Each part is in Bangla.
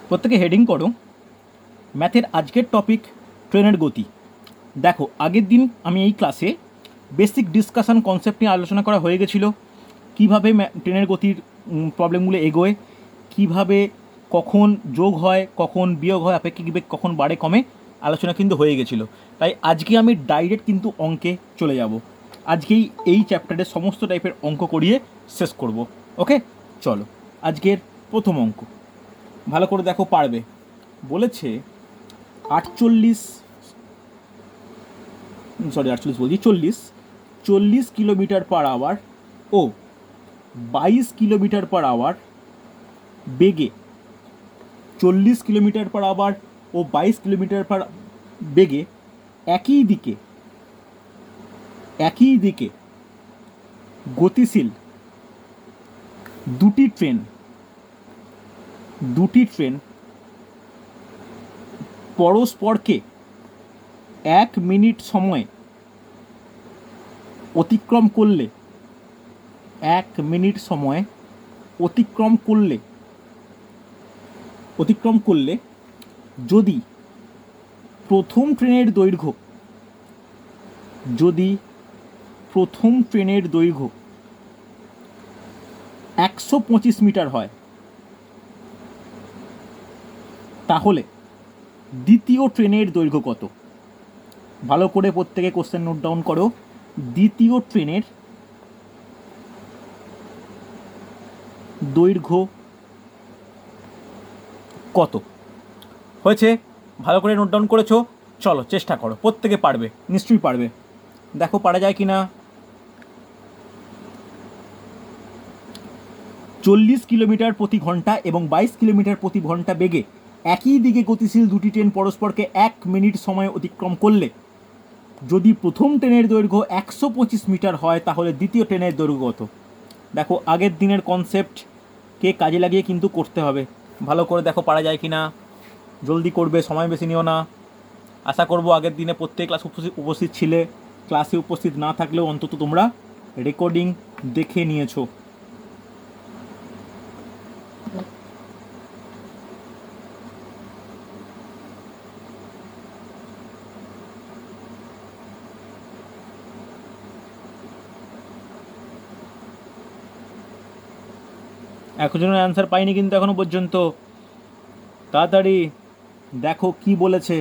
প্রত্যেকে হেডিং করো ম্যাথের আজকের টপিক ট্রেনের গতি। দেখো, আগের দিন আমি এই ক্লাসে বেসিক ডিসকাশন কনসেপ্ট নিয়ে আলোচনা করা হয়ে গেছিলো। কীভাবে ট্রেনের গতির প্রবলেমগুলো এগোয়, কিভাবে কখন যোগ হয়, কখন বিয়োগ হয়, আপেক্ষিক বেগ কখন বাড়ে কমে, আলোচনা কিন্তু হয়ে গেছিলো। তাই আজকে আমি ডাইরেক্ট কিন্তু অঙ্কে চলে যাব। আজকেই এই চ্যাপ্টারের সমস্ত টাইপের অঙ্ক করিয়ে শেষ করব। ওকে, চলো আজকের প্রথম অঙ্ক ভালো করে দেখো, পারবে। বলেছে 40 কিলোমিটার পার আওয়ার ও 22 কিলোমিটার পার আওয়ার বেগে, 40 কিলোমিটার পার আওয়ার ও 22 কিলোমিটার পার বেগে একই দিকে গতিশীল দুটি ট্রেন পরস্পরকে 1 মিনিট সময় অতিক্রম করলে যদি প্রথম ট্রেনের দৈর্ঘ্য 125 মিটার হয়, তাহলে দ্বিতীয় ট্রেনের দৈর্ঘ্য কত? ভালো করে প্রত্যেকে কোশ্চেন নোট ডাউন করো। দ্বিতীয় ট্রেনের দৈর্ঘ্য কত হয়েছে? ভালো করে নোট ডাউন করেছো? চলো চেষ্টা করো, প্রত্যেকে পারবে, নিশ্চয়ই পারবে। দেখো পারা যায় কি না। 40 কিলোমিটার প্রতি ঘন্টা এবং 22 কিলোমিটার প্রতি ঘন্টা বেগে একই দিকে গতিশীল দুটি ট্রেন পরস্পরকে 1 মিনিট সময় অতিক্রম করলে যদি প্রথম ট্রেনের দৈর্ঘ্য 125 মিটার হয়, তাহলে দ্বিতীয় ট্রেনের দৈর্ঘ্য কত? দেখো, আগের দিনের কনসেপ্টকে কাজে লাগিয়ে কিন্তু করতে হবে। ভালো করে দেখো পারা যায় কি না, জলদি করবে, সময় বেশি নিও না। আশা করবো আগের দিনে প্রত্যেক ক্লাস উপস্থিত ছিলে। ক্লাসে উপস্থিত না থাকলেও অন্তত তোমরা রেকর্ডিং দেখে নিয়েছো। একজনের অ্যান্সার পাইনি কিন্তু এখনো পর্যন্ত। তাড়াতাড়ি দেখো কি বলেছে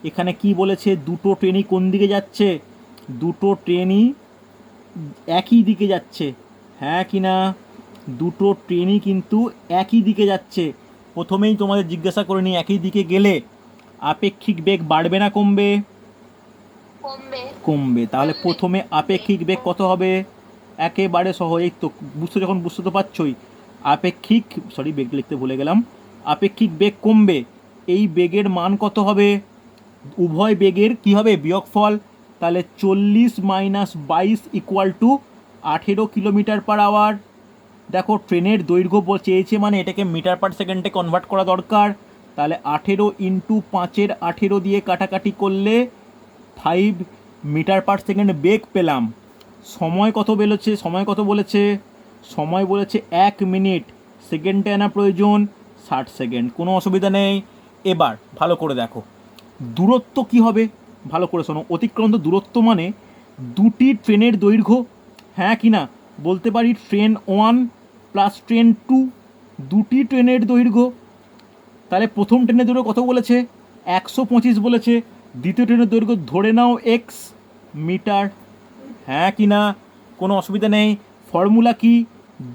এখানে। কি বলেছে? দুটো ট্রেনই কোন দিকে যাচ্ছে? দুটো ট্রেনই একই দিকে যাচ্ছে, হ্যাঁ কি না? দুটো ট্রেনই কিন্তু একই দিকে যাচ্ছে। প্রথমেই তোমাদের জিজ্ঞাসা করে নি, একই দিকে গেলে আপেক্ষিক বেগ বাড়বে না কমবে? কমবে। তাহলে প্রথমে আপেক্ষিক বেগ কত হবে? একেবারে সহজ, এই তো বুঝতে তো পারছোই। বেগ লিখতে ভুলে গেলাম। আপেক্ষিক বেগ কমবে, এই বেগের মান কত হবে? উভয় বেগের কি হবে? বিয়োগফল। তাহলে 40 - 22 = 18 কিলোমিটার পার আওয়ার। দেখো, ট্রেনের দৈর্ঘ্য চেয়েছে মানে এটাকে মিটার পার সেকেন্ডে কনভার্ট করা দরকার। তাহলে 18 × 5-এর 18 দিয়ে কাটাকাটি করলে 5 মিটার পার সেকেন্ড বেগ পেলাম। সময় কত বলেছে? সময় বলেছে 1 মিনিট। সেকেন্ডে আনা প্রয়োজন 60 সেকেন্ড। কোনো অসুবিধা নেই। এবার ভালো করে দেখো দূরত্ব কি হবে, ভালো করে শোনো। অতিক্রান্ত দূরত্ব মানে দুটি ট্রেনের দৈর্ঘ্য, হ্যাঁ কি না? বলতে পারি ট্রেন 1 প্লাস ট্রেন 2, দুটি ট্রেনের দৈর্ঘ্য। তাহলে প্রথম ট্রেনের দৈর্ঘ্য কত বলেছে? 125 বলেছে। দ্বিতীয় ট্রেনের দৈর্ঘ্য ধরে নাও x মিটার, হ্যাঁ কি না? কোনো অসুবিধা নেই। ফর্মুলা কি?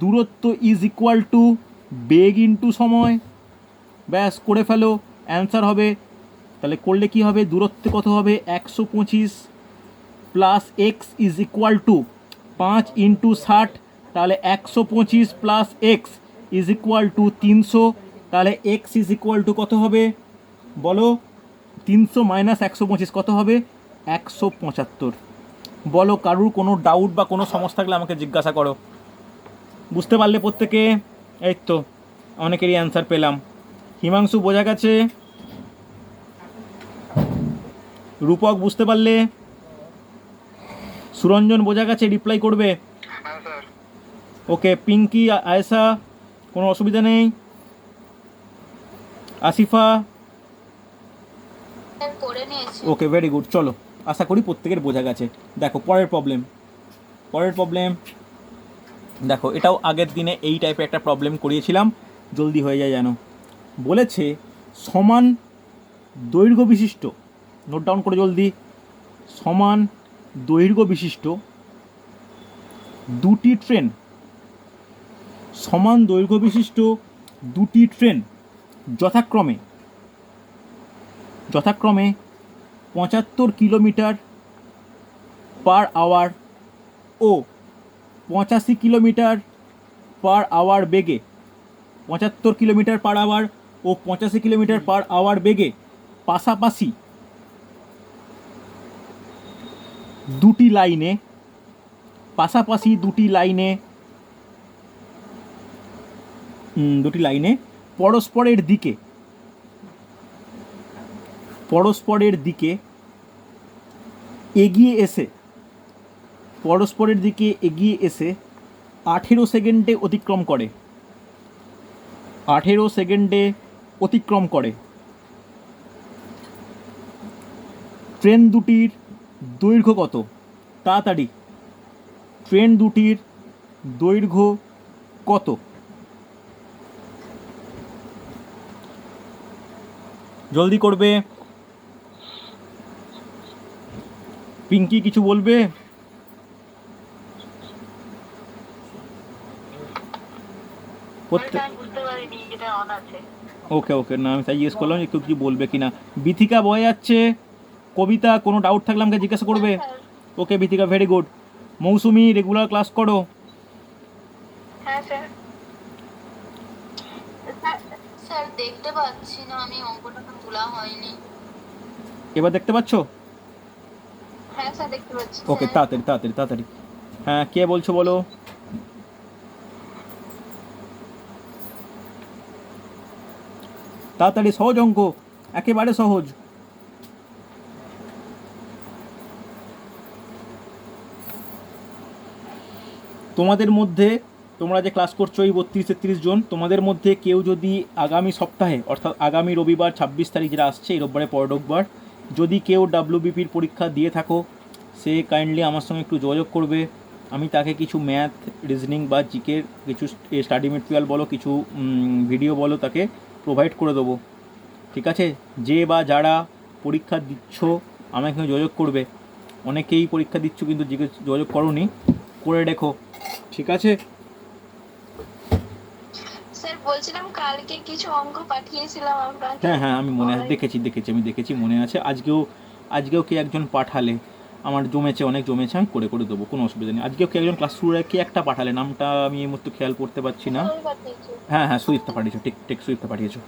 দূরত্ব = বেগ ইন্টু সময়। ব্যাস, করে ফেলো, অ্যান্সার হবে। তাহলে করলে কি হবে? দূরত্বে কত হবে? 125 প্লাস x = 5 × 60। তাহলে 125 প্লাস x = 300। তাহলে x = কত হবে বলো? 300 - 125 কত হবে? 175। বলো, কারুর কোনো ডাউট বা কোনো সমস্যা থাকলে আমাকে জিজ্ঞাসা করো। বুঝতে পারলে প্রত্যেকে? এই তো অনেকেরই অ্যান্সার পেলাম। হিমাংশু বোঝা গেছে? রূপক বুঝতে পারলে? সুরঞ্জন বোঝা গেছে? রিপ্লাই করবে। ওকে, পিঙ্কি, আয়েশা কোনো অসুবিধা নেই? আসিফা স্যার করে নিয়েছি। ওকে, ভেরি গুড। চলো, আশা করি প্রত্যেকের বোঝা গেছে। দেখো পরের প্রবলেম দেখো, এটাও আগের দিনে এই টাইপের একটা প্রবলেম করিয়েছিলাম, জলদি হয়ে যায় যেন। বলেছে সমান দৈর্ঘ্য বিশিষ্ট, নোট ডাউন করে জলদি, সমান দৈর্ঘ্য বিশিষ্ট দুটি ট্রেন, সমান দৈর্ঘ্য বিশিষ্ট দুটি ট্রেন যথাক্রমে 75 কিলোমিটার পার আওয়ার ও 85 কিলোমিটার পার আওয়ার বেগে, 75 কিলোমিটার পার আওয়ার ও 85 কিলোমিটার পার আওয়ার বেগে পাশাপাশি দুটি লাইনে পরস্পরের দিকে এগিয়ে এসে 18 সেকেন্ডে অতিক্রম করে ট্রেন দুটির দৈর্ঘ্য কত? তাড়াতাড়ি, ট্রেন দুটির দৈর্ঘ্য কত? জলদি করবে। পিঙ্কি কিছু বলবে? ওকে, না আমি তাই জিজ্ঞেস করলাম একটু কিছু বলবে কিনা। বিথিকা বয়ে যাচ্ছে, কবিতা কোনো ডাউট থাকলে আমাকে জিজ্ঞাসা করবে। ওকে বিথিকা, ভেরি গুড। মৌসুমি রেগুলার ক্লাস করো। হ্যাঁ স্যার। স্যার দেখতে পাচ্ছি না, আমি অঙ্কটা তোলা হয়নি। এবার দেখতে পাচ্ছ? হ্যাঁ স্যার দেখতে পাচ্ছি। ওকে, তাড়াতাড়ি। হ্যাঁ, কে বলছো বলো? তাড়াতাড়ি, সহজ অঙ্ক, একেবারে সহজ। তোমাদের মধ্যে, তোমরা যে ক্লাস করছো এই 32-33 জন, তোমাদের মধ্যে কেউ যদি আগামী সপ্তাহে, অর্থাৎ আগামী রবিবার 26 তারিখ যেটা আসছে, এই রোববারে পরের রোববার, যদি কেউ ডাব্লিউবিপির পরীক্ষা দিয়ে থাকো, সে কাইন্ডলি আমার সঙ্গে একটু যোগাযোগ করবে। আমি তাকে কিছু ম্যাথ, রিজনিং বা জিকের কিছু স্টাডি মেটেরিয়াল বলো, কিছু ভিডিও বলো, তাকে প্রোভাইড করে দেবো। ঠিক আছে? যে বা যারা পরীক্ষা দিচ্ছ আমার সঙ্গে যোগাযোগ করবে। অনেকেই পরীক্ষা দিচ্ছ কিন্তু যোগাযোগ করোনি, করে রেখো। ঠিক আছে? স্যার বলছিলাম কালকে কিছু অঙ্ক পাঠিয়েছিলাম আপনাকে। হ্যাঁ, আমি মনে আছে, দেখেছি, মনে আছে। আজকেও কে একজন পাঠালে, আমার অনেক জমেছে, আমি করে দেবো, কোনো অসুবিধা নেই। আজকেও কে একজন ক্লাস শুরু কে একটা পাঠালে, নামটা আমি এই মুহূর্তে খেয়াল করতে পারছি না। হ্যাঁ, সুইফটটা পাঠিয়েছো, ঠিক সুইফটটা পাঠিয়েছো।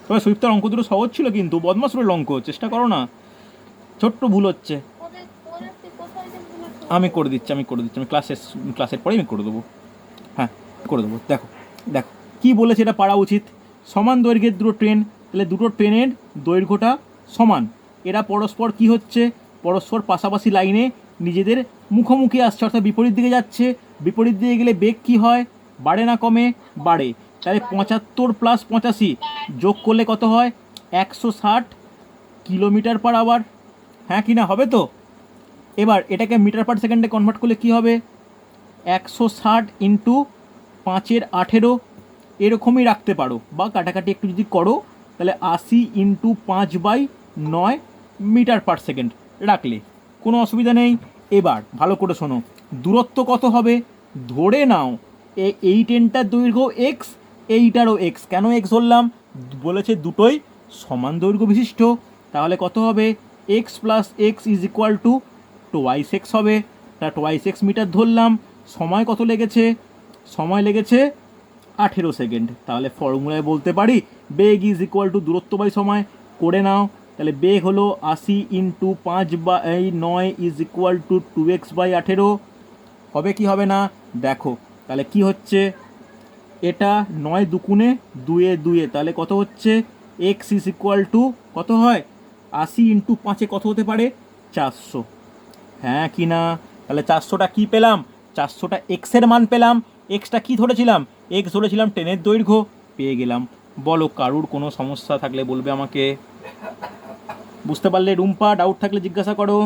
তবে সুইফটার অঙ্ক দুটো সহজ ছিল, কিন্তু বদমাস রইল অঙ্ক, চেষ্টা করো না, ছোট্ট ভুল হচ্ছে। আমি করে দিচ্ছি, আমি ক্লাসের পরেই আমি করে দেবো। হ্যাঁ, করে দেবো। দেখো কী বলেছে, এটা পারা উচিত। সমান দৈর্ঘ্যের দুটো ট্রেন, তাহলে দুটো ট্রেনের দৈর্ঘ্যটা সমান। এরা পরস্পর কি হচ্ছে, পরস্পর পাশাপাশি লাইনে নিজেদের মুখোমুখি আসছে, অর্থাৎ বিপরীত দিকে যাচ্ছে। বিপরীত দিকে গেলে বেগ কী হয়, বাড়ে না কমে? বাড়ে। তাহলে 75 + 85 যোগ করলে কত হয়? 160 কিলোমিটার/আওয়ার। হ্যাঁ কি না, হবে তো? এবার এটাকে মিটার/সেকেন্ডে কনভার্ট করলে কি হবে? 160 × 5 × 18, এরকমই রাখতে পারো, বা কাটাকাটি একটু যদি করো তাহলে 80 × 5/9 মিটার/সেকেন্ড রাখলে কোনো অসুবিধা নেই। এবার ভালো করে শোনো, দূরত্ব কত হবে? ধরে নাও এই ট্রেনটার দৈর্ঘ্য এক্স, এইটারও এক্স। কেন এক্স ধরলাম? বলেছে দুটোই সমান দৈর্ঘ্য বিশিষ্ট, তাহলে কত হবে? এক্স + এক্স = 2x হবে। তা 2x মিটার ধরলাম। সময় কত লেগেছে? সময় লেগেছে 18 সেকেন্ড। তাহলে ফর্মুলায় বলতে পারি বেগ = দূরত্ব বাই সময়। করে নাও, তাহলে বেগ হলো 80 × 5/9 = 2x/18। হবে কি হবে না? দেখো তাহলে কি হচ্ছে, এটা 9 দুগুণে 2 2, তাহলে কত হচ্ছে? x = কত হয়? 80 × 5 কত হতে পারে? 400। হ্যাঁ কি না? তাহলে 400টা কী পেলাম? 400টা এক্সের মান পেলাম। এক্সটা কী ধরেছিলাম? এক্স ধরেছিলাম ট্রেনের দৈর্ঘ্য, পেয়ে গেলাম। বলো, কারুর কোনো সমস্যা থাকলে বলবে আমাকে। বুঝতে পারলে রুম্পা? ডাউট থাকলে জিজ্ঞাসা করো।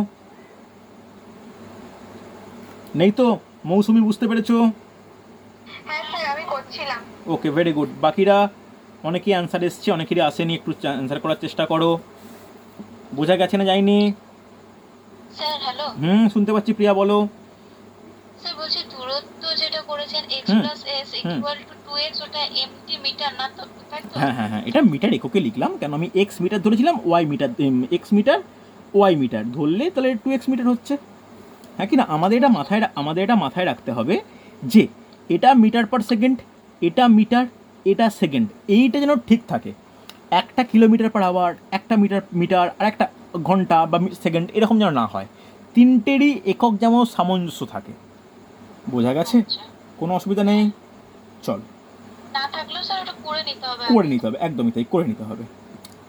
নেই তো? মৌসুমি বুঝতে পেরেছো? হ্যাঁ স্যার আমি করছিলাম। ওকে, ভেরি গুড। বাকিরা অনেকেই অ্যান্সার এসছে, অনেকেরই আসেনি, একটু অ্যান্সার করার চেষ্টা করো। বোঝা গেছে না যায়নি? Sir hello. শুনতে পাচ্ছি, প্রিয়া বলো। স্যার বলছি দূরত্ব যেটা করেছেন x hmm plus s hmm equal to 2x, ওটা এমটি মিটার না তো, তাই তো? হ্যাঁ হ্যাঁ হ্যাঁ, এটা মিটার এককে লিখলাম কেন, আমি এক্স মিটার ধরেছিলাম, y metre, x metre y metre ধরলে তাহলে 2x মিটার হচ্ছে। হ্যাঁ কি না? আমাদের এটা মাথায় রাখতে হবে যে এটা মিটার পার সেকেন্ড, এটা মিটার, এটা সেকেন্ড, এইটা যেন ঠিক থাকে। একটা কিলোমিটার পার আওয়ার, একটা মিটার মিটার, আর একটা ঘন্টা বা সেকেন্ড, এরকম যেন না হয়। তিনটেরই একক যেমন সামঞ্জস্য থাকে। বোঝা গেছে? আচ্ছা। কোনো অসুবিধা নেই। চল, না থাকলেও স্যার ওটা করে নিতে হবে করে আগে। নিতে হবে, একদমই তাই, করে নিতে হবে।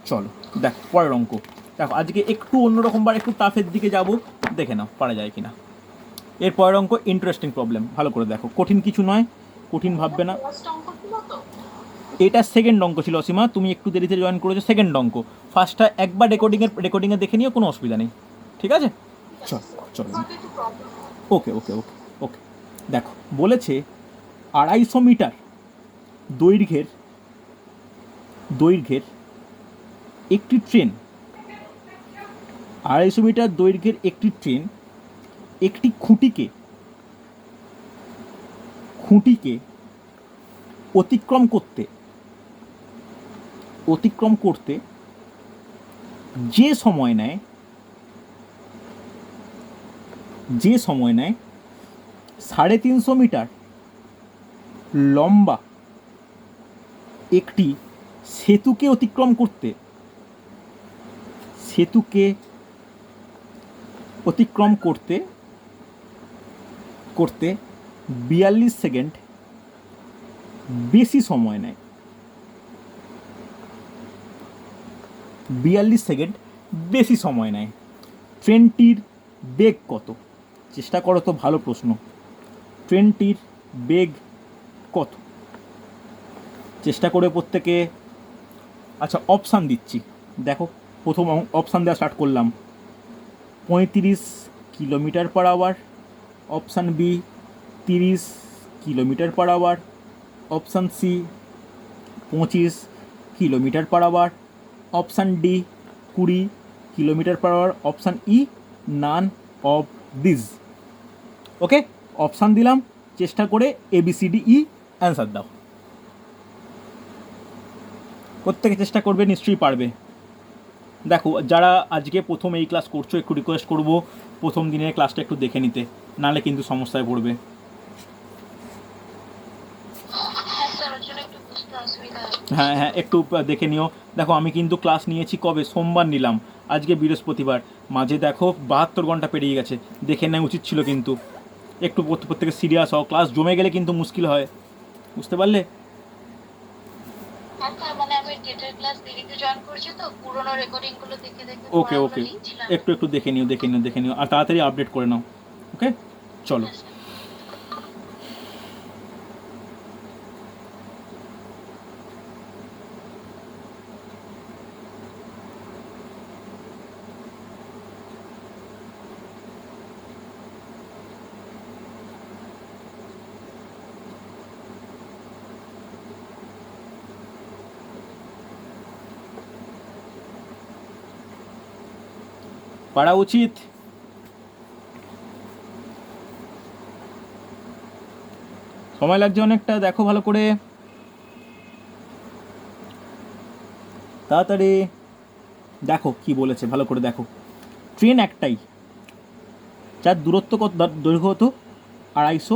চলো দেখ পরের অঙ্ক। দেখো আজকে একটু অন্যরকম বার, একটু টাফের দিকে যাব, দেখে নাও পারা যায় কিনা। এর পরের অঙ্ক ইন্টারেস্টিং প্রবলেম, ভালো করে দেখো, কঠিন কিছু নয়, কঠিন ভাববে না। ফার্স্ট অঙ্ক ছিল তো? এটা সেকেন্ড অঙ্ক ছিল অসীমা, তুমি একটু দেরিতে জয়েন করেছো, সেকেন্ড অঙ্ক। ফার্স্টটা একবার রেকর্ডিংয়ে দেখে নিও, কোনো অসুবিধা নেই। ঠিক আছে? চল চলো। ওকে ওকে ওকে ওকে। দেখো বলেছে 250 মিটার দৈর্ঘ্যের একটি ট্রেন, 250 মিটার দৈর্ঘ্যের একটি ট্রেন একটি খুঁটিকে অতিক্রম করতে যে সময় নেয় 350 মিটার লম্বা একটি সেতুকে অতিক্রম করতে 42 সেকেন্ড বেশি সময় নেয়। 42 সেকেন্ড বেশি সময় নেয়। ট্রেনটির বেগ কত? চেষ্টা করো তো, ভালো প্রশ্ন। ট্রেনটির বেগ কত? চেষ্টা করে প্রত্যেকে। আচ্ছা অপশান দিচ্ছি, দেখো প্রথম অপশান দেওয়া স্টার্ট করলাম। 35 kilometre per hour, option B 30 kilometre per hour, option C 25 kilometre per hour, option D 20 kilometre per hour, option E none of this. Okay, option দিলাম, চেষ্টা করে ABCDE অ্যান্সার দাও। প্রত্যেকে চেষ্টা করবে, নিশ্চয়ই পারবে। দেখো যারা আজকে প্রথম এই ক্লাস করছো, একটু রিকোয়েস্ট করব প্রথম দিনের ক্লাসটা একটু দেখে নিতে, নাহলে কিন্তু সমস্যায় পড়বে। হ্যাঁ স্যার ওর জন্য একটু বুঝতে অসুবিধা হচ্ছে। হ্যাঁ হ্যাঁ, একটু দেখে নিও। দেখো আমি কিন্তু ক্লাস নিয়েছি কবে? সোমবার নিলাম, আজকে বৃহস্পতিবার, মাঝে দেখো 72 ঘন্টা পেরিয়ে গেছে। দেখে নেওয়া উচিত ছিল কিন্তু। একটু প্রত্যেকে সিরিয়াস হও, ক্লাস জমে গেলে কিন্তু মুশকিল হয়। বুঝতে পারলে? হ্যাঁ স্যার মানে আমি ডেটের ক্লাস দেরিতে জয়েন করছি তো, পুরোনো রেকর্ডিং গুলো দেখে দেখে ওকে ওকে, লিখছিলাম। একটু দেখে নিও আর তাড়াতাড়ি আপডেট করে নাও। ওকে চলো। হ্যাঁ, স্যার। পারা উচিত। সময় লাগছে অনেকটা, দেখো ভালো করে তাড়াতাড়ি। দেখো কি বলেছে, ভালো করে দেখো। ট্রেন একটাই, যার দূরত্ব কত, দৈর্ঘ্য হতো 250।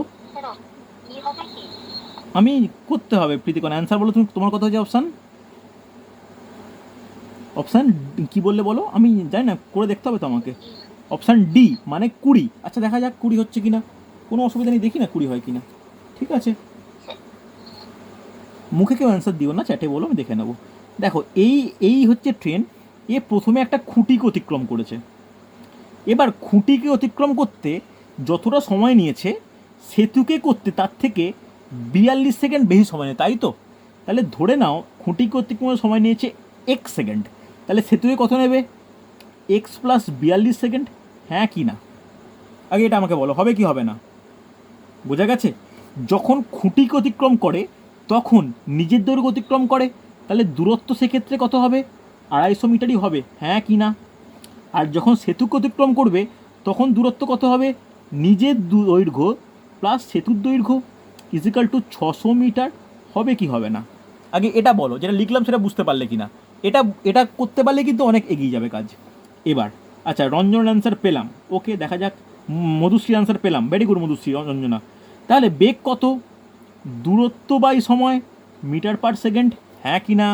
আমি করতে হবে প্রীতিকণ, অ্যান্সার বলো তুমি, তোমার কথা হচ্ছে অপশান কি বললে বলো, আমি জানি না, করে দেখতে হবে তো আমাকে। অপশান ডি মানে 20। আচ্ছা দেখা যাক 20 হচ্ছে কিনা, কোনো অসুবিধা নেই, দেখি না 20 হয় কিনা। ঠিক আছে, মুখে কেউ অ্যান্সার দিও না, চ্যাটে বলো, আমি দেখে নেবো। দেখো এই হচ্ছে ট্রেন, এ প্রথমে একটা খুঁটিকে অতিক্রম করেছে। এবার খুঁটিকে অতিক্রম করতে যতটা সময় নিয়েছে, সেতুকে করতে তার থেকে 42 সেকেন্ড বেশি সময় নেয়, তাই তো? তাহলে ধরে নাও খুঁটিকে অতিক্রমের সময় নিয়েছে এক্স সেকেন্ড, তাহলে সেতুকে কত নেবে? এক্স প্লাস 42 সেকেন্ড, হ্যাঁ কি না? আগে এটা আমাকে বলো, হবে কি হবে না? বোঝা গেছে? যখন খুঁটিকে অতিক্রম করে তখন নিজের দৈর্ঘ্য অতিক্রম করে, তাহলে দূরত্ব সেক্ষেত্রে কত হবে? 250 মিটারই হবে, হ্যাঁ কি না? আর যখন সেতুকে অতিক্রম করবে তখন দূরত্ব কত হবে? নিজের দৈর্ঘ্য প্লাস সেতুর দৈর্ঘ্য ইজিক্যাল টু 600 মিটার, হবে কি হবে না? আগে এটা বলো, যেটা লিখলাম সেটা বুঝতে পারলে কি না? এটা এটা করতে পারলে কিন্তু অনেক এগিয়ে যাবে কাজ। এবার আচ্ছা, রঞ্জন অ্যান্সার পেলাম, ওকে দেখা যাক। মধুশ্রী অ্যান্সার পেলাম, ভেরি গুড মধুশ্রী, রঞ্জনা। তাহলে বেগ কত? দূরত্ব বাই সময়, মিটার পার সেকেন্ড, হ্যাঁ কি না?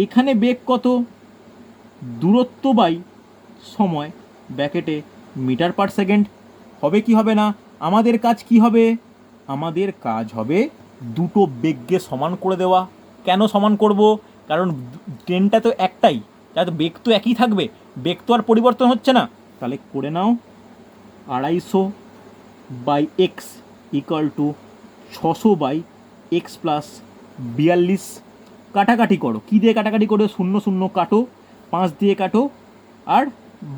এখানে বেগ কত? দূরত্ব বাই সময়, ব্র্যাকেটে মিটার পার সেকেন্ড, হবে কি হবে না? আমাদের কাজ কি হবে? আমাদের কাজ হবে দুটো বেগকে সমান করে দেওয়া। কেন সমান করব? কারণ ট্রেনটা তো একটাই, যাতে বেগ তো একই থাকবে, বেগ তো আর পরিবর্তন হচ্ছে না। তাহলে করে নাও 250 by x equal to 600 by x plus 42। কাটাকাটি করো, কী দিয়ে কাটাকাটি করো? 0 0 কাটো, 5 দিয়ে কাটো, আর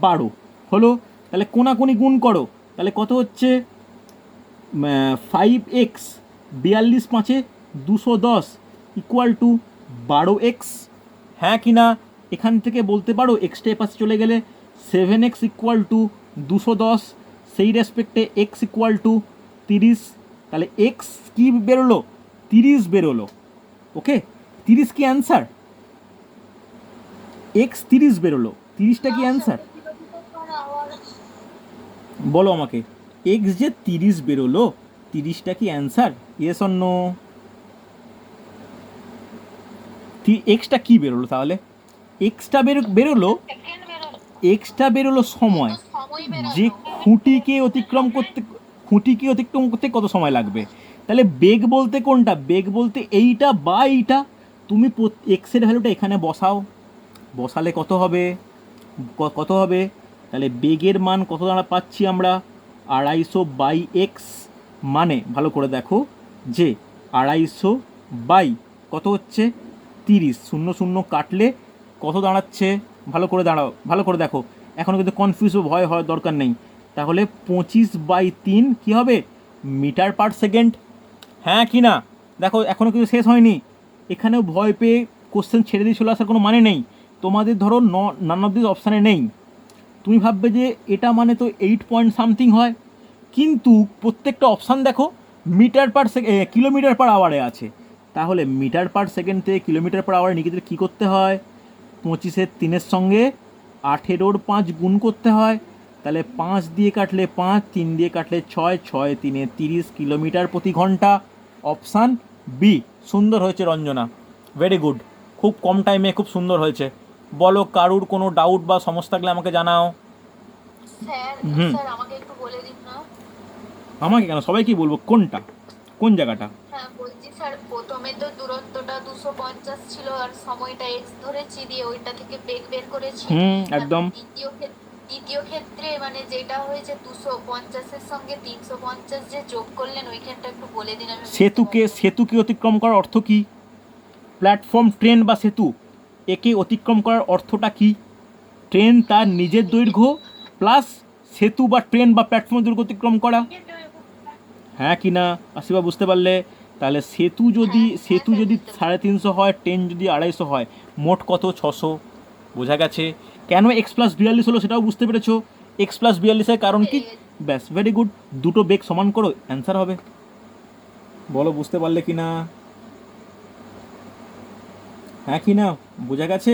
12 হলো। তাহলে কোনাকুনি গুণ করো, তাহলে কত হচ্ছে? 5x, 42 5-এ 210 ইকুয়াল টু 12x, হ্যাঁ কি না? এখান থেকে বলতে পারো এক্সটা পাশে চলে গেলে 7x ইকুয়াল টু 210, সেই রেসপেক্টে এক্স ইকুয়াল টু 30। তাহলে এক্স কি বেরোলো? 30 বেরোলো। ওকে, 30 কি অ্যান্সার? এক্স 30 বেরোলো, 30টা কি অ্যান্সার? বলো আমাকে, এক্স যে 30 বেরোলো, 30টা কি অ্যান্সার? Yes or no? এক্সটা কি বেরোলো তাহলে? এক্সটা বেরোলো, এক্সটা বেরোলো সময়, যে খুঁটিকে অতিক্রম করতে কত সময় লাগবে। তাহলে বেগ বলতে কোনটা? বেগ বলতে এইটা বা এইটা। তুমি এক্সের ভ্যালুটা এখানে বসাও, বসালে কত হবে? কত হবে? তাহলে বেগের মান কত দাঁড়া পাচ্ছি আমরা? 250 বাই এক্স, মানে ভালো করে দেখো যে 250 বাই কত হচ্ছে? 30, 0 0 কাটলে কত দাঁড়াচ্ছে? ভালো করে দেখো, এখনও কিন্তু কনফিউজ ভয় হওয়ার দরকার নেই। তাহলে 25/3 কী হবে? মিটার পার সেকেন্ড, হ্যাঁ কি না? দেখো এখনও কিন্তু শেষ হয়নি, এখানেও ভয় পেয়ে কোশ্চেন ছেড়ে দিয়ে চলে আসার কোনো মানে নেই। তোমাদের ধরো নান অফ দিস অপশানে নেই, তুমি ভাববে যে এটা মানে তো 8 পয়েন্ট সামথিং হয়, কিন্তু প্রত্যেকটা অপশান দেখো মিটার পার কিলোমিটার পার আওয়ারে আছে। তাহলে মিটার পার সেকেন্ড থেকে কিলোমিটার পার আওয়ারে নিজেদের কী করতে হয়? 25-এর 3-এর সঙ্গে 18-ওর 5 গুণ করতে হয়। তাহলে 5 দিয়ে কাটলে 5, 3 দিয়ে কাটলে 6, 6 3-এ 30 কিলোমিটার প্রতি ঘন্টা। Option B. সুন্দর হয়েছে রঞ্জনা, ভেরি গুড, খুব কম টাইমে খুব সুন্দর হয়েছে। বলো, কারুর কোনো ডাউট বা সমস্যা থাকলে আমাকে জানাও। স্যার আমাকে একটু বলে দিন না। আমাকে কেন, সবাইকেই বলবো। কোনটা, কোন জায়গাটা? হ্যাঁ বলছি স্যার, প্রথমে তো দূরত্বটা 250 ছিল আর সময়টা x ধরেছি, দিয়ে ওইটা থেকে বেগ বের করেছি। একদম। দ্বিতীয় ক্ষেত্রে মানে যেটা হয়েছে 250-এর সঙ্গে 350 যে যোগ করলেন ওইখানটা একটু বলে দিন। আমি সেতুকে অতিক্রম করার অর্থ কি? প্ল্যাটফর্ম, ট্রেন বা সেতু, একে অতিক্রম করার অর্থটা কি? ট্রেন তার নিজের দৈর্ঘ্য প্লাস সেতু বা ট্রেন বা প্ল্যাটফর্মের দৈর্ঘ্য অতিক্রম করা, হ্যাঁ কি না? আসিবা বুঝতে পারলে? তাহলে সেতু যদি 350 হয়, ট্রেন যদি 250 হয়, মোট কত? 600। বোঝা গেছে? কেন এক্স প্লাস 42 হলো সেটাও বুঝতে পেরেছো? এক্স প্লাস 42-এর কারণ কি? ব্যাস, ভেরি গুড, দুটো বেগ সমান করো, অ্যান্সার হবে। বলো বুঝতে পারলে কি না? হ্যাঁ কি না? বোঝা গেছে?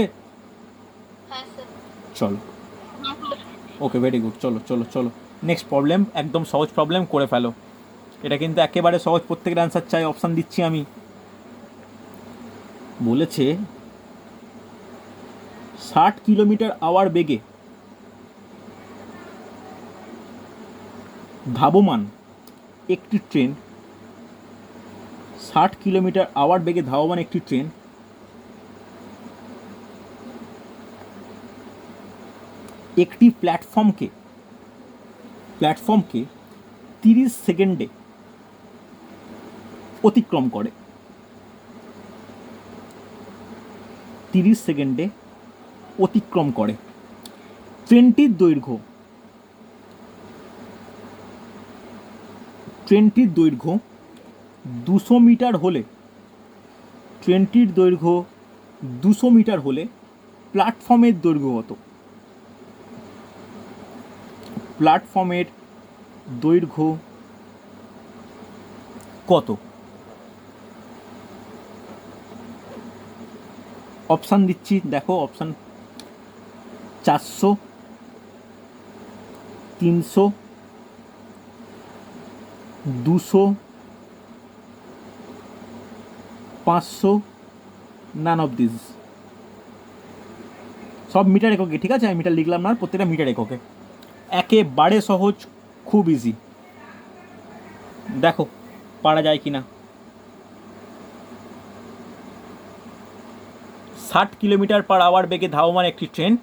চলো, ওকে, ভেরি গুড, চলো চলো চলো, নেক্সট প্রবলেম, একদম সহজ প্রবলেম করে ফেলো। এটা কিন্তু একেবারে সহজ, প্রত্যেকের অ্যান্সার চাই, অপশান দিচ্ছি আমি। বলেছে 60 কিলোমিটার আওয়ার বেগে ধাবমান একটি ট্রেন, 60 কিলোমিটার আওয়ার বেগে ধাবমান একটি ট্রেন একটি প্ল্যাটফর্মকে 30 সেকেন্ডে অতিক্রম করে। 30 সেকেন্ডে অতিক্রম করে। ট্রেনটির দৈর্ঘ্য 200 মিটার হলে, ট্রেনটির দৈর্ঘ্য 200 মিটার হলে প্ল্যাটফর্মের দৈর্ঘ্য কত? প্ল্যাটফর্মের দৈর্ঘ্য কত? অপশান দিচ্ছি, দেখো অপশান 400, 300, 200, 500, নান অফ দিস। সব মিটার এককে, ঠিক আছে? আমি মিটার লিখলাম না, প্রত্যেকটা মিটার এককে। একেবারে সহজ, খুব ইজি। দেখো পারা যায় কিনা। 60 কিলোমিটার পার আওয়ার বেগে ধাবমান একটি ট্রেন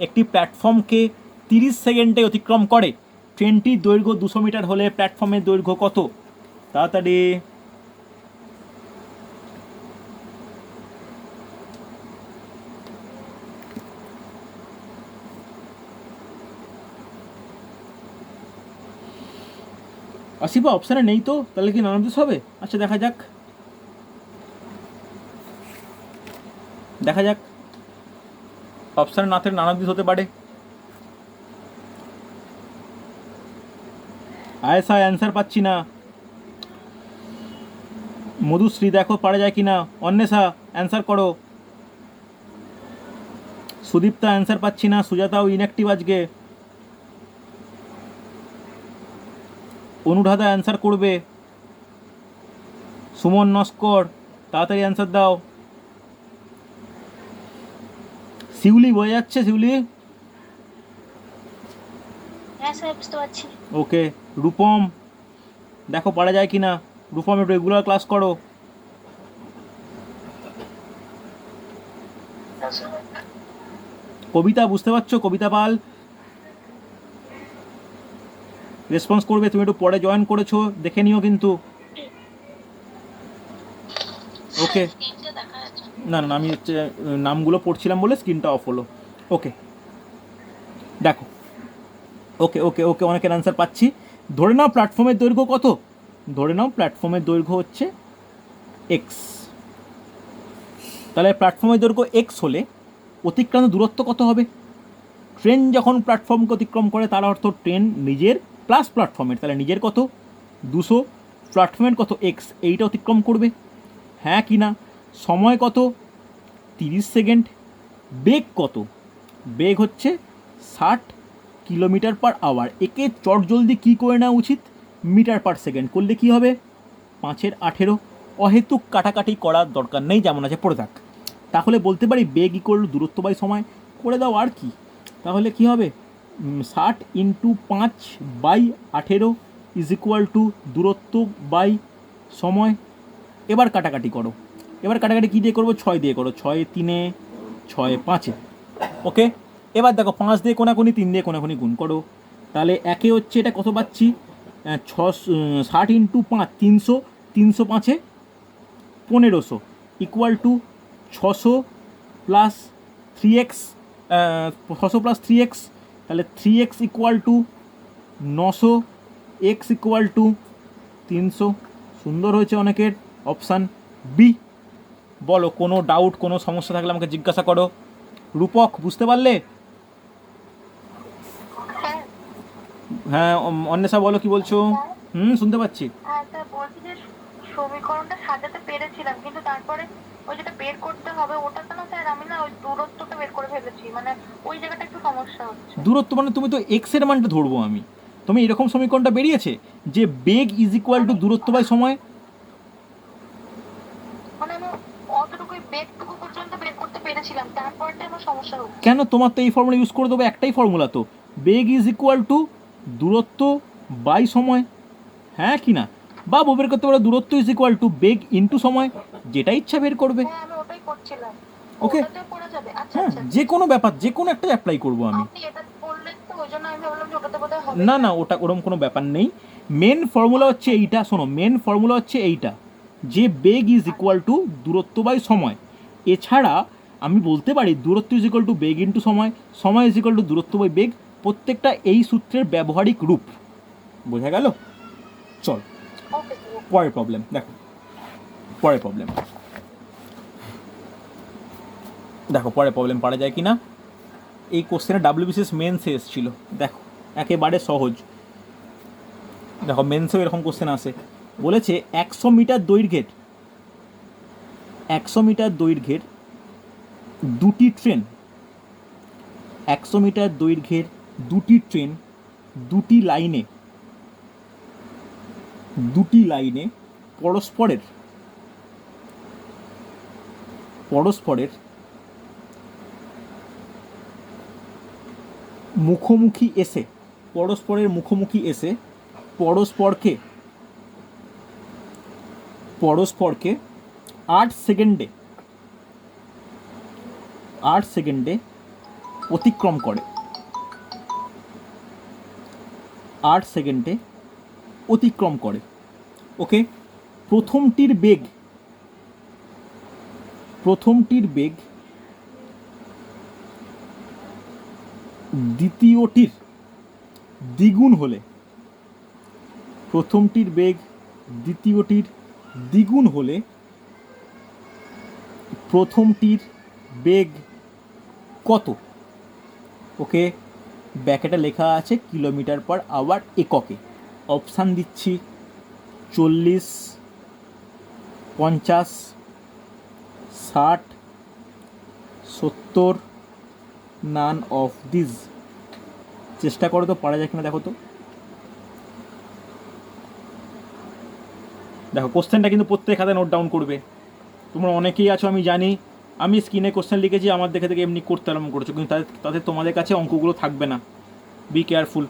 একটি প্ল্যাটফর্মকে 30 সেকেন্ডে অতিক্রম করে। ট্রেনটির দৈর্ঘ্য 200 মিটার হলে প্ল্যাটফর্মের দৈর্ঘ্য কত? তাড়াতাড়ি। আসিফা অপশানে নেই তো, তাহলে কি নানান হবে? আচ্ছা দেখা যাক, দেখা যাক। অপশানে না থাকলে নানান হতে পারে। আয়েশা অ্যান্সার পাচ্ছি না। মধুশ্রী দেখো পারা যায় কিনা। অন্বেষা অ্যান্সার করো। সুদীপ্তা অ্যান্সার পাচ্ছি না। সুজাতাও ইনঅ্যাক্টিভ আজকে। অনুরাধা অ্যান্সার করবে। সুমন নস্কর তাড়াতাড়ি অ্যান্সার দাও। শিউলি বয়ে যাচ্ছে, শিউলি। ওকে রূপম দেখো পারা যায় কিনা। রূপম একটু রেগুলার ক্লাস করো। কবিতা বুঝতে পারছো? কবিতা পাল রেসপন্স করবে। তুমি একটু পরে জয়েন করেছো, দেখে নিও কিন্তু। ওকে না না, আমি হচ্ছে নামগুলো পড়ছিলাম বলে স্ক্রিনটা অফ হলো। ওকে দেখো, ওকে ওকে ওকে অনেকের অ্যান্সার পাচ্ছি। ধরে নাও প্ল্যাটফর্মের দৈর্ঘ্য কত? ধরে নাও প্ল্যাটফর্মের দৈর্ঘ্য হচ্ছে এক্স। তাহলে প্ল্যাটফর্মের দৈর্ঘ্য এক্স হলে অতিক্রান্ত দূরত্ব কত হবে? ট্রেন যখন প্ল্যাটফর্মকে অতিক্রম করে তার অর্থ ট্রেন নিজের প্লাস প্ল্যাটফর্মের, তাহলে নিজের কত? 200, প্ল্যাটফর্মের কত? এক্স, এইটা অতিক্রম করবে। হ্যাঁ কি না? সময় কত? 30 সেকেন্ড। বেগ কত? বেগ হচ্ছে 60 কিলোমিটার পার আওয়ার। একে চটজলদি কী করে নেওয়া উচিত? মিটার পার সেকেন্ড করলে কি হবে? 5-এর 18। অহেতুক কাটাকাটি করার দরকার নেই, যেমন আছে পড়ে থাক। তাহলে বলতে পারি বেগ ইকুয়াল দূরত্ব বাই সময় করে দাও। আর কি তাহলে কি হবে? 60 × 5/18 ইজ ইকুয়াল টু দূরত্ব বাই সময়। এবার কাটাকাটি করো। এবার কাটাকাটি কী দিয়ে করবো? 6 দিয়ে করো। 6 3, 6 5। ওকে এবার দেখো 5 দিয়ে কোনাকুনি, 3 দিয়ে কোনাকুনি গুণ করো। তাহলে একে হচ্ছে এটা কত পাচ্ছি? 60 × 5 300, 300 5-এ 1500 equal to 600 plus 3x, 600 plus 3x, তাহলে 3x equal to 900, x equal to 300। সুন্দর হয়েছে অনেকের। Option B. বলো কোনো ডাউট, কোনো সমস্যা থাকলে আমাকে জিজ্ঞাসা করো। রূপক বুঝতে পারলে? হ্যাঁ অন্বেষা বলো কি বলছো? শুনতে পাচ্ছি। হ্যাঁ স্যার, বলছি যে সমীকরণটা সাজাতে পেরেছিলাম, কিন্তু তারপরে ওই যেটা বের করতে হবে ওটাতে না স্যার আমি না ওই দূরত্বটা বের করে ফেলেছি, মানে ওই জায়গাটা একটু সমস্যা হচ্ছে। দূরত্ব মানে তুমি তো এক্স এর মানটা ধরবো আমি। তুমি এরকম সমীকরণটা বেরিয়েছে যে বেগ ইজ ইকুয়াল টু দূরত্ব বাই সময়। মানে আমি অতটুকুই বেগটুকু পর্যন্ত বের করতে পেরেছিলাম, তারপরটা আমার সমস্যা হচ্ছে। কেন? তোমার তো এই ফর্মুলা ইউজ করে দেবো, একটাই ফর্মুলা তো, বেগ ইজ ইকুয়াল টু দূরত্ব বাই সময়। হ্যাঁ কি না? বা বের করতে পারো দূরত্ব is equal two beg into সময়, যেটা ইচ্ছা বের করবে। হ্যাঁ আমি ওটাই করছিলাম। ওকে ওটাতেও করা যাবে? আচ্ছা হ্যাঁ, আচ্ছা। যে কোনো ব্যাপার, যে কোনো একটা অ্যাপ্লাই করবো আমি। আপনি এটা বললেন তো ওই জন্য আমি ভাবলাম যে ওটাতে বোধহয় হবে। না না, ওটা ওরকম কোনো ব্যাপার নেই। মেন ফর্মুলা হচ্ছে এইটা, শোনো মেন ফর্মুলা হচ্ছে এইটা, যে বেগ ইজ ইকুয়াল টু দূরত্ব বাই সময়। এছাড়া আমি বলতে পারি দূরত্ব is equal two beg into সময়, সময় ইজ ইকুয়াল টু দূরত্ব বাই বেগ। প্রত্যেকটা এই সূত্রের ব্যবহারিক রূপ। বোঝা গেল? চল ওকে। পরের প্রবলেম দেখো। পরের প্রবলেম দেখো, পরের প্রবলেম পারা যায় কি না। এই কোশ্চেনে WBCS মেন্সে এসেছিল। দেখো একেবারে সহজ। দেখো মেন্সেও এরকম কোশ্চেন আসে। বলেছে 100 মিটার দৈর্ঘ্যের 100 মিটার দৈর্ঘ্যের দুটি ট্রেন 100 মিটার দৈর্ঘ্যের দুটি ট্রেন দুটি লাইনে পরস্পরের মুখোমুখি এসে পরস্পরকে 8 সেকেন্ডে অতিক্রম করে। 8 সেকেন্ডে অতিক্রম করে। ওকে, প্রথমটির বেগ দ্বিতীয়টির দ্বিগুণ হলে প্রথমটির বেগ কত? ওকে, ব্যাকেটে লেখা আছে কিলোমিটার পার আওয়ার এককে। অপশান দিচ্ছি 40, 50, 60, 70, নান অফ দিস। চেষ্টা করো তো পারা যায় কিনা দেখো তো। দেখো কোশ্চেনটা কিন্তু প্রত্যেক খাতায় নোট ডাউন করবে। তোমরা অনেকেই আছো আমি জানি, আমি স্ক্রিনে কোশ্চেন লিখেছি, আমার দেখে দেখে এমনি করতে আরম্ভ করেছো, কিন্তু তাতে তোমাদের কাছে অঙ্কগুলো থাকবে না। Be careful.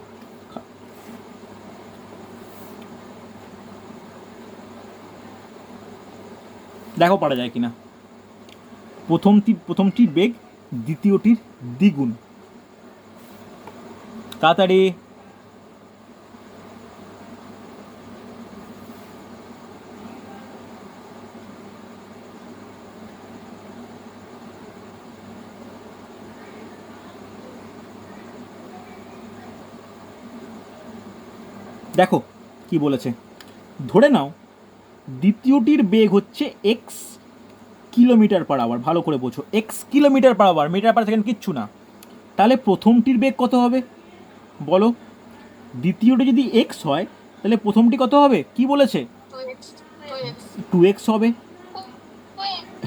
দেখো পারা যায় কিনা। প্রথমটির বেগ দ্বিতীয়টির দ্বিগুণ। তাড়াতাড়ি। দেখো কি বলেছে। ধরে নাও দ্বিতীয়টির বেগ হচ্ছে x কিলোমিটার পার আওয়ার। ভালো করে বোঝো, x kilometre per hour, metre per second কিচ্ছু না। তাহলে প্রথমটির বেগ কত হবে বলো? দ্বিতীয়টি যদি x হয় তাহলে প্রথমটি কত হবে? কি বলেছে? 2x হবে।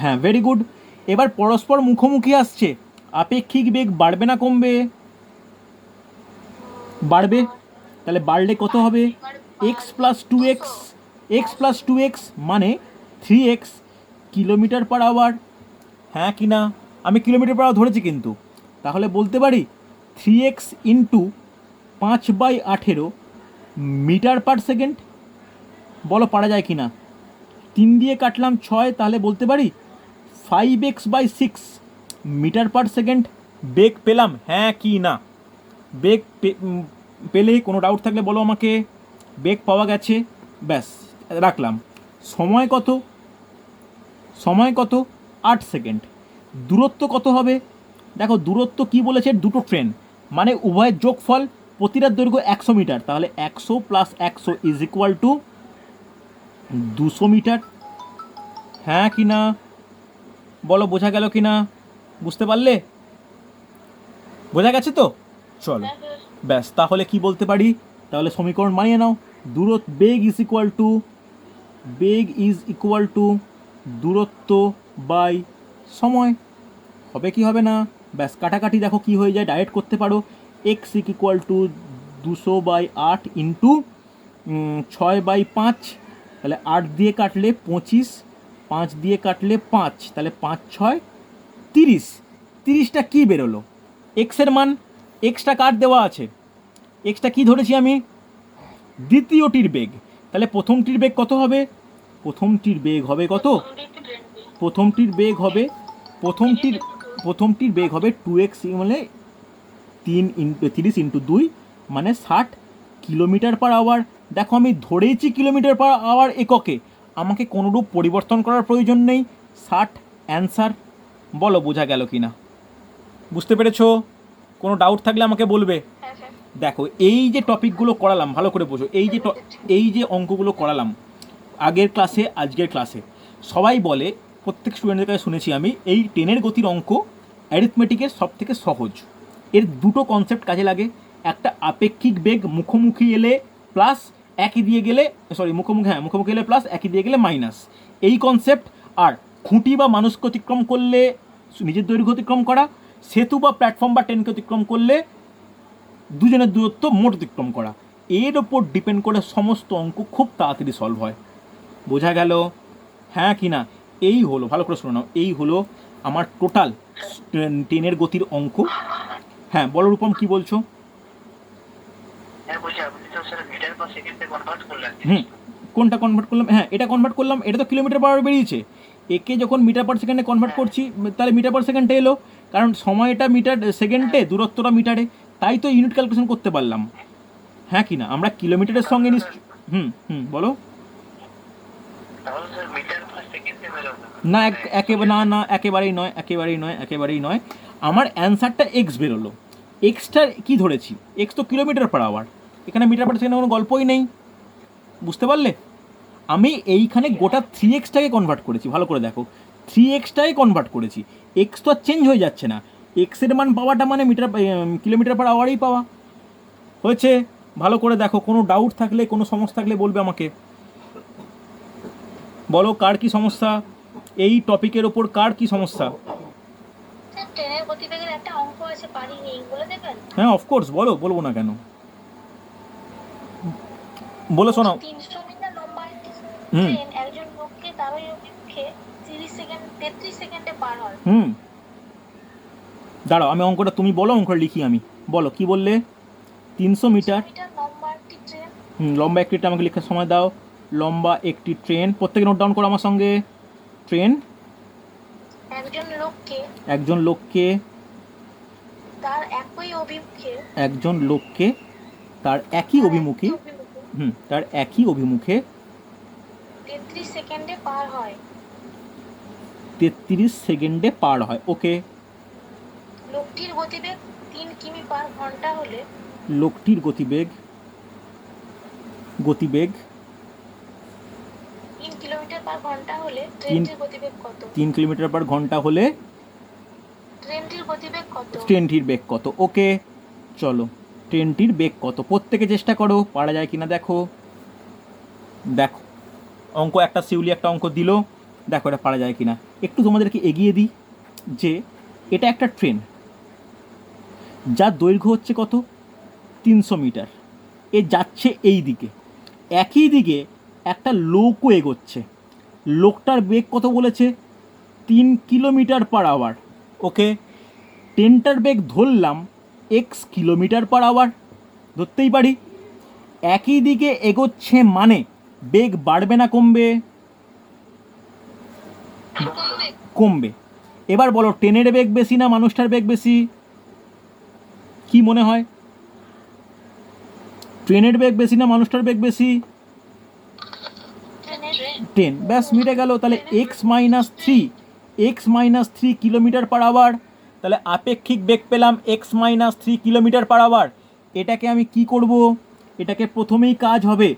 হ্যাঁ, ভেরি গুড। এবার পরস্পর মুখোমুখি আসছে, আপেক্ষিক বেগ বাড়বে না কমবে? বাড়বে। তাহলে বাড়লে কত হবে? x প্লাস 2x মানে 3x কিলোমিটার পার আওয়ার। হ্যাঁ কি না? আমি কিলোমিটার পার আওয়ার ধরেছি কিন্তু। তাহলে বলতে পারি 3x into 5/18 metre per second. বলো পারা যায় কি না? 3 দিয়ে কাটলাম 6, তাহলে বলতে পারি 5x/6 মিটার পার সেকেন্ড বেগ পেলাম। হ্যাঁ কি না? বেগ পেলে কোনো ডাউট থাকলে বলো আমাকে। বেগ পাওয়া গেছে, ব্যাস রাখলাম। সময় কত? 8 সেকেন্ড। দূরত্ব কত হবে? দেখো দূরত্ব কি বলেছে? দুটো ট্রেন মানে উভয়ের যোগফল, প্রতিটার দৈর্ঘ্য 100 মিটার। তাহলে 100 plus 100 is equal to 200 metre. হ্যাঁ কি না? বলো বোঝা গেল কি না? বুঝতে পারলে? বোঝা গেছে তো? চলো ব্যাস, তাহলে কি বলতে পারি? তাহলে সমীকরণ বানিয়ে নাও। বেগ ইজ ইকুয়াল টু দূরত্ব বাই সময়। হবে কি হবে না? ব্যাস কাটাকাটি দেখো কি হয়ে যায়, ডাইরেক্ট করতে পারো। x equal two 200/8 into 6/5। তাহলে 8 দিয়ে কাটলে 25, 5 দিয়ে কাটলে 5, তাহলে 5 6 30। 30টা কী বেরোলো? এক্সের মান। এক্সটা কার দেওয়া আছে? এক্সটা কি ধরেছি আমি? দ্বিতীয়টির বেগ। তাহলে প্রথমটির বেগ কত হবে? প্রথমটির বেগ হবে কত? প্রথমটির বেগ হবে 2x মানে 30 ইন্টু 2 মানে 60 কিলোমিটার পার আওয়ার। দেখো আমি ধরেইছি কিলোমিটার পার আওয়ার এককে, আমাকে কোনোরূপ পরিবর্তন করার প্রয়োজন নেই। 60 অ্যান্সার। বলো বোঝা গেল কি না, বুঝতে পেরেছো? কোনো ডাউট থাকলে আমাকে বলবে। হ্যাঁ স্যার। দেখো এই যে টপিকগুলো করালাম ভালো করে বোঝো, এই যে অঙ্কগুলো করালাম আগের ক্লাসে আজকের ক্লাসে, সবাই বলে, প্রত্যেক স্টুডেন্টের কাছে শুনেছি আমি, এই 10-এর গতির অঙ্ক অ্যারিথমেটিকের সব থেকে সহজ। এর দুটো কনসেপ্ট কাজে লাগে, একটা আপেক্ষিক বেগ মুখোমুখি এলে প্লাস একই দিয়ে গেলে, সরি মুখোমুখি এলে প্লাস একই দিয়ে গেলে মাইনাস, এই কনসেপ্ট। আর খুঁটি বা মানুষকে অতিক্রম করলে নিজের দৈর্ঘ্য অতিক্রম করা, সেতু বা প্ল্যাটফর্ম বা ট্রেনকে অতিক্রম করলে দুজনের দূরত্ব মোট অতিক্রম করা। এর ওপর ডিপেন্ড করে সমস্ত অঙ্ক খুব তাড়াতাড়ি সলভ হয়। বোঝা গেল হ্যাঁ কি না? এই হলো, ভালো করে শোনো নাও, এই হলো আমার টোটাল 10-এর গতির অঙ্ক। হ্যাঁ বলো রূপম, কি বলছো? কোনটা কনভার্ট করলাম? হ্যাঁ এটা কনভার্ট করলাম, এটা তো কিলোমিটার পার আওয়ার বেরিয়েছে। একে যখন মিটার পার সেকেন্ডে কনভার্ট করছি তাহলে মিটার পার সেকেন্ডে এলো, কারণ সময়টা মিটার সেকেন্ডে, দূরত্বটা মিটারে, তাই তো ইউনিট ক্যালকুলেশন করতে পারলাম। হ্যাঁ কি না? আমরা কিলোমিটারের সঙ্গে বলো না, একেবারেই নয়। আমার অ্যান্সারটা এক্স বেরোলো। এক্সটার কি ধরেছি? এক্স তো কিলোমিটার পার আওয়ার, এখানে মিটার পার সেকেন্ডে কোনো গল্পই নেই। বুঝতে পারলে? আমি এইখানে গোটা 3x-টাকে কনভার্ট করেছি, ভালো করে দেখো, 3x-টাকে কনভার্ট করেছি। এক্স তো আর চেঞ্জ হয়ে যাচ্ছে না, এক্সের মান পাওয়াটা মানে কিলোমিটার পার আওয়ারেই পাওয়া হয়েছে। ভালো করে দেখো, কোনো ডাউট থাকলে, কোনো সমস্যা থাকলে বলবে আমাকে। বলো কার কি সমস্যা, এই টপিকের ওপর কার কি সমস্যা? স্যার ট্রেনের গতিবেগের একটা অঙ্ক আছে, পারিনি, বলে দেবেন? হ্যাঁ অফকোর্স, বলবো না কেন, বলে শোনাও। 300 মিটার লম্বা একটি ট্রেন একজন লোককে তার অভিমুখে 33 সেকেন্ডে পার হয়। দাঁড়াও আমি অঙ্কটা, তুমি বলো, অঙ্কটা লিখি আমি। বলো কি বললে? 300 মিটার লম্বা একটি ট্রেন। লম্বা একটি ট্রেন, আমাকে লেখার সময় দাও। লম্বা একটি ট্রেন, প্রত্যেকে নোট ডাউন করো আমার সঙ্গে। ট্রেন একজন লোককে তার একই অভিমুখে, তার একই অভিমুখে 33 সেকেন্ডে পার হয়। 33 সেকেন্ডে পার হয়। ওকে। লোকটির গতিবেগ 3 কিমি পার ঘন্টা হলে, লোকটির গতিবেগ 3 কিলোমিটার পার ঘন্টা হলে ট্রেনটির গতিবেগ কত? 3 কিলোমিটার পার ঘন্টা হলে ট্রেনটির গতিবেগ কত? ট্রেনটির বেগ কত? ওকে চলো, ট্রেনটির বেগ কত প্রত্যেকে চেষ্টা করো, পারা যায় কিনা দেখো। অঙ্ক একটা শিউলি একটা অঙ্ক দিল, দেখো এটা পারা যায় কিনা। একটু তোমাদেরকে এগিয়ে দিই যে এটা একটা ট্রেন, যার দৈর্ঘ্য হচ্ছে কত? 300 মিটার। এ যাচ্ছে এই দিকে, একই দিকে একটা লোকও এগোচ্ছে। লোকটার বেগ কত বলেছে? 3 কিলোমিটার পার আওয়ার। ওকে, ট্রেনটার বেগ ধরলাম x কিলোমিটার পার আওয়ার, ধরতেই পারি। একই দিকে এগোচ্ছে মানে বেগ বাড়বে না কমবে? কমবে। এবার বলো ট্রেনের বেগ বেশি না মানুষটার বেগ বেশি? কি মনে হয়? ট্রেনের বেগ বেশি না মানুষটার বেগ বেশি? ট্রেন। ব্যাস মিটে গেল। তাহলে x-3 কিলোমিটার পার আওয়ার, তাহলে আপেক্ষিক বেগ পেলাম x-3 কিলোমিটার পার আওয়ার। এটাকে আমি কি করব? এটাকে প্রথমেই কাজ হবে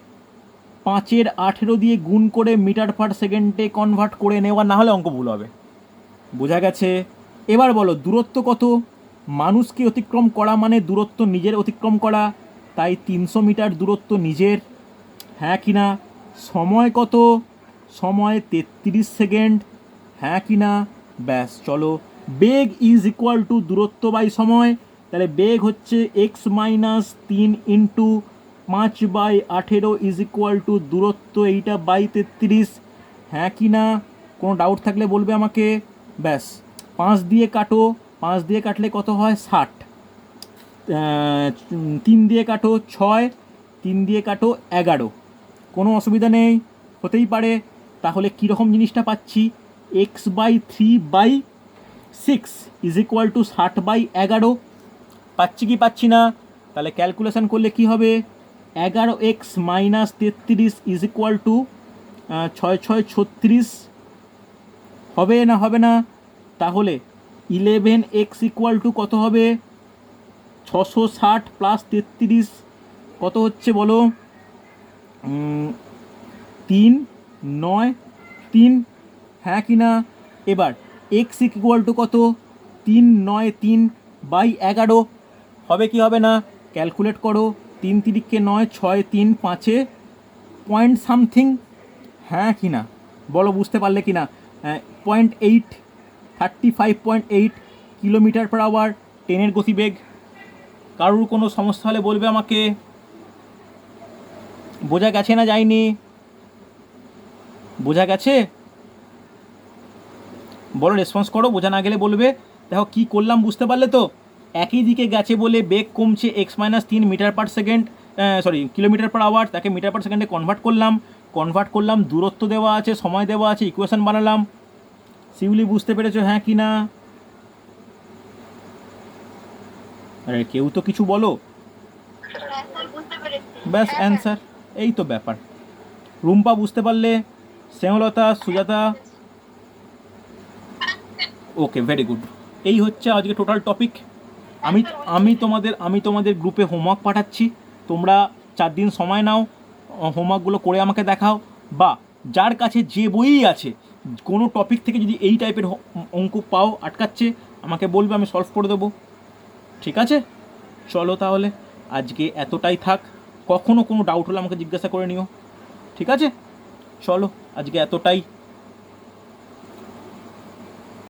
5-এর 18 দিয়ে গুণ করে মিটার পার সেকেন্ডে কনভার্ট করে নেওয়া, না হলে অঙ্ক ভুল হবে। বোঝা গেছে? এবার বলো দূরত্ব কত? মানুষকে অতিক্রম করা মানে দূরত্ব নিজের অতিক্রম করা, তাই 300 মিটার দূরত্ব নিজের। হ্যাঁ কি না? সময় কত? সময় 33 সেকেন্ড। হ্যাঁ কি না? ব্যাস চলো, বেগ ইজ ইকুয়াল টু দূরত্ব বাই সময়। তাহলে বেগ হচ্ছে x-3 into 5/18 is equal two দূরত্ব এইটা বাই 33। হ্যাঁ কি না? কোনো ডাউট থাকলে বলবে আমাকে। ব্যাস 5 দিয়ে কাটো, 5 দিয়ে কাটলে কত হয়? 60। 3 দিয়ে কাটো 6, 3 দিয়ে কাটো 11। কোনো অসুবিধা নেই, হতেই পারে। তাহলে কীরকম জিনিসটা পাচ্ছি? x/3/6 ইজ ইকুয়াল টু 60/11 পাচ্ছি কি পাচ্ছি না? তাহলে ক্যালকুলেশান করলে কি হবে? 11x - 33 ইজ ইকুয়াল টু 6 6 36 হবে না? হবে না? তাহলে 11x ইকুয়াল টু কত হবে? 660 প্লাস 33 কত হচ্ছে বলো? 3 9 3, হ্যাঁ কি না? এবার এক্স ইকুয়াল টু কত? 3 9 3 বাই 11 হবে কি হবে না? ক্যালকুলেট করো। 3 তিরিকে 9, 6 3 5 পয়েন্ট সামথিং, হ্যাঁ কি না বলো, বুঝতে পারলে কি না? 0.8 35.8 কিলোমিটার পার আওয়ার ট্রেনের গতিবেগ। কারোর কোনো সমস্যা হলে বলবে আমাকে। বোঝা গেছে না যায়নি? বোঝা গেছে? বলো, রেসপন্স করো। বোঝা না গেলে বলবে। দেখো কী করলাম, বুঝতে পারলে তো? একই দিকে গেছে বলে বেগ কমছে x-3 metre per second, kilometre per hour, তাকে মিটার পার সেকেন্ডে কনভার্ট করলাম, দূরত্ব দেওয়া আছে, সময় দেওয়া আছে, ইকুয়েশন বানালাম। শিউলি বুঝতে পেরেছো হ্যাঁ কি না? আরে কেউ তো কিছু বলো। হ্যাঁ স্যার বুঝতে পেরেছি। ব্যাস অ্যান্সার, এই তো ব্যাপার। রুম্পা বুঝতে পারলে? শ্যামলতা, সুজাতা? ওকে, ভেরি গুড। এই হচ্ছে আজকে টোটাল টপিক। আমি তোমাদের গ্রুপে হোমওয়ার্ক পাঠাচ্ছি। তোমরা 4 দিন সময় নাও, হোমওয়ার্কগুলো করে আমাকে দেখাও। বা যার কাছে যে বইই আছে, কোনো টপিক থেকে যদি এই টাইপের অঙ্ক পাও আটকাচ্ছে, আমাকে বলবে, আমি সলভ করে দেবো। ঠিক আছে, চলো তাহলে আজকে এতটাই থাক। কখনো কোনো ডাউট হলে আমাকে জিজ্ঞাসা করে নিও। ঠিক আছে, চলো আজকে এতটাই।